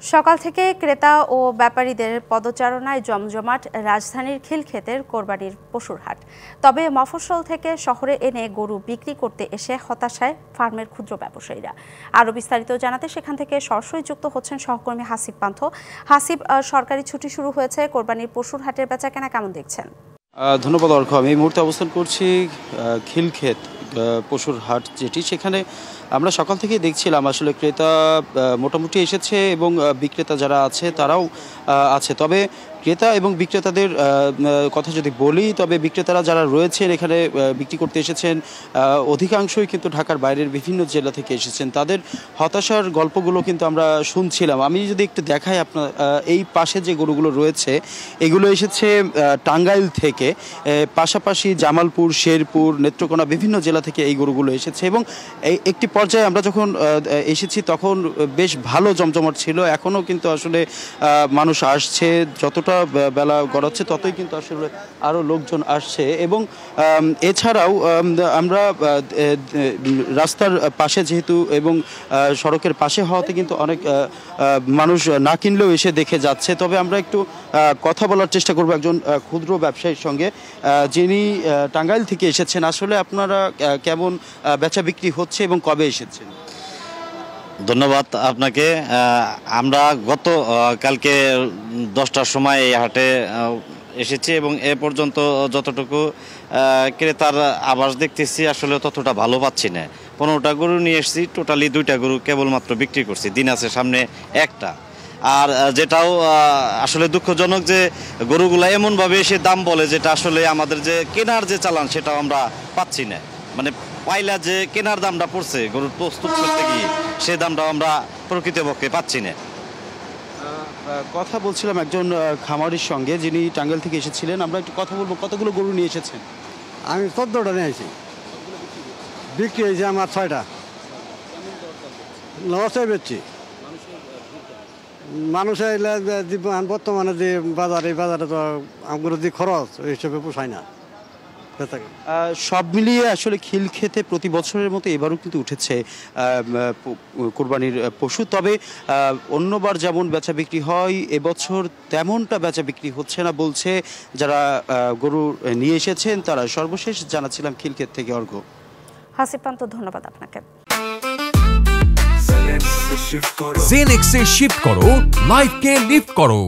সকাল থেকে ক্রেতা ও ব্যাপারীদের পদচারণায় জমজমাট রাজধানীর খিলক্ষেতের কোরবানির পশুর হাট। তবে মফস্বল থেকে শহরে এনে গরু বিক্রি করতে এসে হতাশায় ফার্মের ক্ষুদ্র ব্যবসায়ীরা। আরও বিস্তারিত জানাতে সেখান থেকে সরাসরি যুক্ত হচ্ছেন সহকর্মী হাসিব পান্থ। হাসিব, সরকারি ছুটি শুরু হয়েছে, কোরবানির পশুর হাটের বেচাকেনা কেমন দেখছেন? ধন্যবাদ অর্ঘ। আমি এই মুহূর্তে অবস্থান করছি খিলক্ষেত পশুর হাট, যেটি সেখানে আমরা সকাল থেকেই দেখছিলাম আসলে ক্রেতা মোটামুটি এসেছে এবং বিক্রেতা যারা আছে তারাও আছে। তবে ক্রেতা এবং বিক্রেতাদের কথা যদি বলি, তবে বিক্রেতারা যারা রয়েছেন এখানে বিক্রি করতে এসেছেন অধিকাংশই কিন্তু ঢাকার বাইরের বিভিন্ন জেলা থেকে এসেছেন। তাদের হতাশার গল্পগুলো কিন্তু আমরা শুনছিলাম। আমি যদি একটু দেখাই আপনার, এই পাশে যে গরুগুলো রয়েছে এগুলো এসেছে টাঙ্গাইল থেকে, পাশাপাশি জামালপুর, শেরপুর, নেত্রকোনা বিভিন্ন জেলা থেকে এই গরুগুলো এসেছে। এবং এই একটি পর্যায়ে আমরা যখন এসেছি তখন বেশ ভালো জমজমাট ছিল। এখনও কিন্তু আসলে মানুষ আসছে, যতটা বেলা গড়াচ্ছে ততই কিন্তু আসলে আরও লোকজন আসছে। এবং এছাড়াও আমরা রাস্তার পাশে যেহেতু এবং সড়কের পাশে হওয়াতে কিন্তু অনেক মানুষ না কিনলেও এসে দেখে যাচ্ছে। তবে আমরা একটু কথা বলার চেষ্টা করব একজন ক্ষুদ্র ব্যবসায়ীর সঙ্গে, যিনি টাঙ্গাইল থেকে এসেছেন। আসলে আপনারা কেমন বেচা বিক্রি হচ্ছে এবং কবে এসেছেন? ধন্যবাদ আপনাকে। আমরা কালকে 10টার সময় এই হাটে এসেছি এবং এ পর্যন্ত যতটুকু ক্রেতার আভাস দেখতেছি আসলে ততটা ভালো পাচ্ছি না। 15টা গরু নিয়ে এসেছি, টোটালি 2টা গরু কেবলমাত্র বিক্রি করছি। দিন আছে সামনে একটা। আর যেটাও আসলে দুঃখজনক যে গরুগুলা এমনভাবে এসে দাম বলে যেটা আসলে আমাদের যে কেনার যে চালান সেটাও আমরা পাচ্ছি না। মানে পাইলা যে কেনার দামটা পড়ছে গরুর প্রস্তুত করতে গিয়ে, সেই দামটাও আমরা প্রকৃতপক্ষে পাচ্ছি না। কথা বলছিলাম একজন খামারির সঙ্গে, যিনি টাঙ্গাইল থেকে এসেছিলেন। আমরা একটু কথা বলবো। কতগুলো গরু নিয়ে এসেছেন? আমি 14টা নিয়ে আসি, বিক্রি হয়েছে আমার 6টা। লসে বেচছি। মানুষের বর্তমানে যে বাজারে তো আমার যে খরচ ওই হিসেবে পোষায় না। সব মিলিয়ে আসলে খিলক্ষেতে প্রতি বছরের মতো এবারও কিন্তু উঠেছে কোরবানির পশু। তবে অন্যবার যেমন বেচা বিক্রি হয় এবছর তেমনটা বেচা বিক্রি হচ্ছে না বলছে যারা গরু নিয়ে এসেছেন তারা। সর্বশেষ জানাচ্ছিলাম খিলক্ষেত থেকে অর্ঘ। হাসিব পান্থ, ধন্যবাদ আপনাকে। জেনেক্সে শিফট করো, লাইফকে লিফট করো।